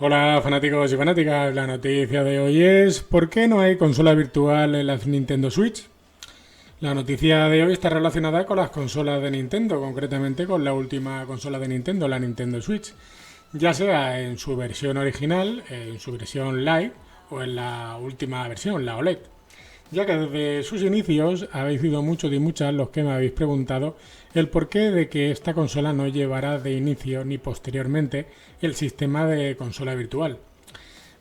Hola fanáticos y fanáticas, la noticia de hoy es ¿por qué no hay consola virtual en la Nintendo Switch? La noticia de hoy está relacionada con las consolas de Nintendo, concretamente con la última consola de Nintendo, la Nintendo Switch, ya sea en su versión original, en su versión Lite o en la última versión, la OLED, ya que desde sus inicios habéis sido muchos y muchas los que me habéis preguntado el porqué de que esta consola no llevará de inicio ni posteriormente el sistema de consola virtual.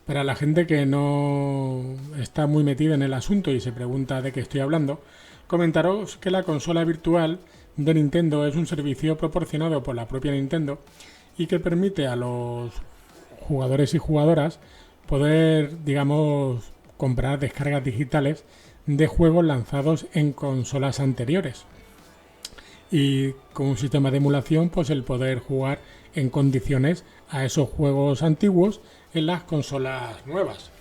Para la gente que no está muy metida en el asunto y se pregunta de qué estoy hablando, comentaros que la consola virtual de Nintendo es un servicio proporcionado por la propia Nintendo y que permite a los jugadores y jugadoras poder, digamos, comprar descargas digitales de juegos lanzados en consolas anteriores y con un sistema de emulación pues el poder jugar en condiciones a esos juegos antiguos en las consolas nuevas.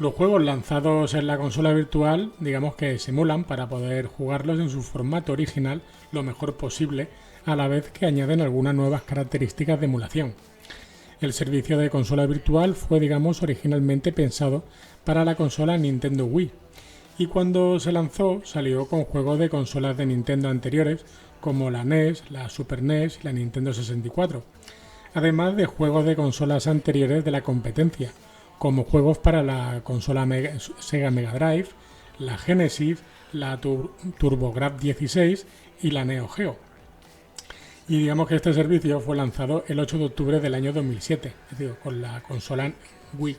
Los juegos lanzados en la consola virtual, digamos que se emulan para poder jugarlos en su formato original lo mejor posible, a la vez que añaden algunas nuevas características de emulación. El servicio de consola virtual fue, digamos, originalmente pensado para la consola Nintendo Wii, y cuando se lanzó salió con juegos de consolas de Nintendo anteriores como la NES, la Super NES y la Nintendo 64, además de juegos de consolas anteriores de la competencia, como juegos para la consola Sega Mega Drive, la Genesis, la TurboGrafx 16 y la Neo Geo. Y digamos que este servicio fue lanzado el 8 de octubre del año 2007, es decir, con la consola Wii.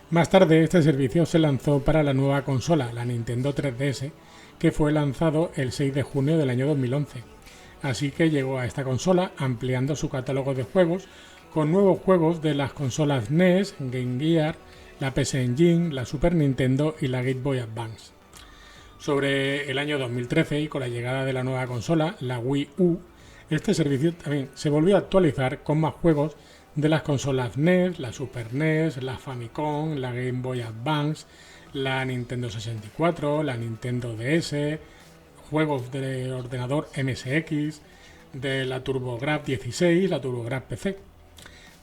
Más tarde este servicio se lanzó para la nueva consola, la Nintendo 3DS, que fue lanzado el 6 de junio del año 2011. Así que llegó a esta consola ampliando su catálogo de juegos con nuevos juegos de las consolas NES, Game Gear, la PC Engine, la Super Nintendo y la Game Boy Advance. Sobre el año 2013 y con la llegada de la nueva consola, la Wii U, este servicio también se volvió a actualizar con más juegos de las consolas NES, la Super NES, la Famicom, la Game Boy Advance, la Nintendo 64, la Nintendo DS, juegos de ordenador MSX, de la TurboGrafx 16, la TurboGrafx PC.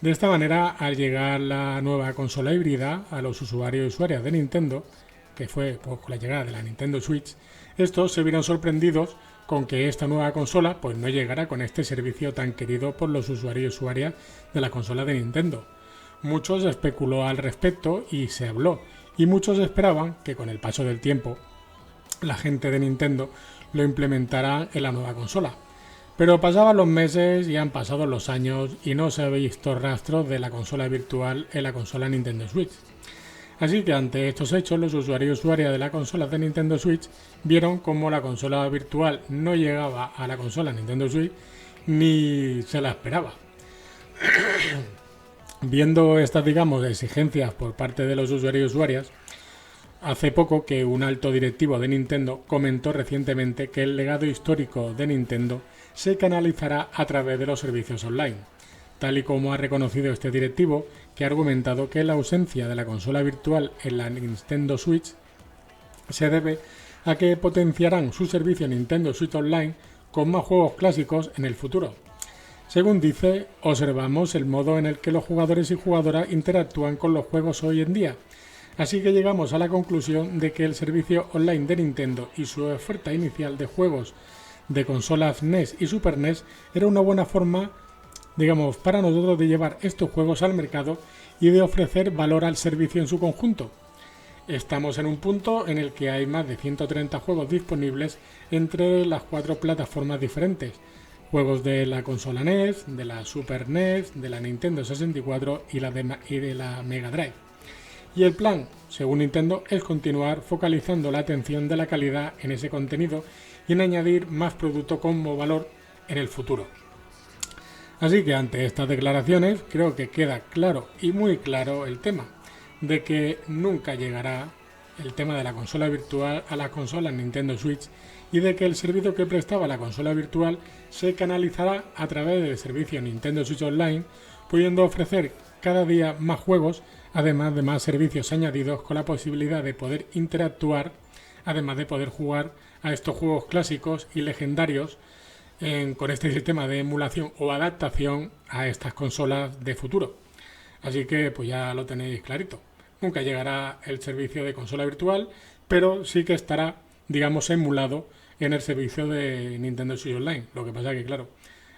De esta manera, al llegar la nueva consola híbrida a los usuarios y usuarias de Nintendo, que fue pues, con la llegada de la Nintendo Switch, estos se vieron sorprendidos con que esta nueva consola pues no llegara con este servicio tan querido por los usuarios y usuarias de la consola de Nintendo. Muchos especuló al respecto y se habló, y muchos esperaban que con el paso del tiempo la gente de Nintendo lo implementara en la nueva consola. Pero pasaban los meses y han pasado los años y no se ha visto rastro de la consola virtual en la consola Nintendo Switch. Así que ante estos hechos, los usuarios y usuarias de la consola de Nintendo Switch vieron cómo la consola virtual no llegaba a la consola Nintendo Switch ni se la esperaba. Viendo estas, digamos, exigencias por parte de los usuarios y usuarias, hace poco que un alto directivo de Nintendo comentó recientemente que el legado histórico de Nintendo se canalizará a través de los servicios online, tal y como ha reconocido este directivo, que ha argumentado que la ausencia de la consola virtual en la Nintendo Switch se debe a que potenciarán su servicio Nintendo Switch Online con más juegos clásicos en el futuro. Según dice, observamos el modo en el que los jugadores y jugadoras interactúan con los juegos hoy en día, así que llegamos a la conclusión de que el servicio online de Nintendo y su oferta inicial de juegos de consolas NES y Super NES era una buena forma, digamos, para nosotros de llevar estos juegos al mercado y de ofrecer valor al servicio en su conjunto. Estamos en un punto en el que hay más de 130 juegos disponibles entre las 4 plataformas diferentes, juegos de la consola NES, de la Super NES, de la Nintendo 64 y de la Mega Drive. Y el plan, según Nintendo, es continuar focalizando la atención de la calidad en ese contenido y en añadir más producto como valor en el futuro. Así que ante estas declaraciones creo que queda claro y muy claro el tema de que nunca llegará el tema de la consola virtual a la consola Nintendo Switch y de que el servicio que prestaba la consola virtual se canalizará a través del servicio Nintendo Switch Online, pudiendo ofrecer cada día más juegos, además de más servicios añadidos con la posibilidad de poder interactuar, además de poder jugar a estos juegos clásicos y legendarios con este sistema de emulación o adaptación a estas consolas de futuro. Así que pues ya lo tenéis clarito. Nunca llegará el servicio de consola virtual, pero sí que estará, digamos, emulado en el servicio de Nintendo Switch Online. Lo que pasa es que, claro,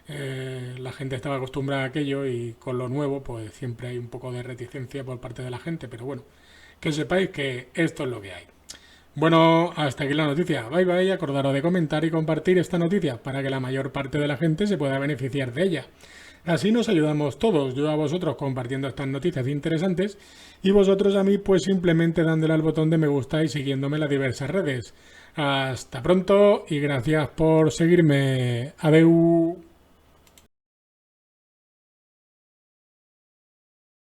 la gente estaba acostumbrada a aquello y con lo nuevo, pues siempre hay un poco de reticencia por parte de la gente. Pero bueno, que sepáis que esto es lo que hay. Bueno, hasta aquí la noticia. Bye bye, acordaros de comentar y compartir esta noticia para que la mayor parte de la gente se pueda beneficiar de ella. Así nos ayudamos todos, yo a vosotros compartiendo estas noticias interesantes y vosotros a mí pues simplemente dándole al botón de me gusta y siguiéndome en las diversas redes. Hasta pronto y gracias por seguirme. Adeu.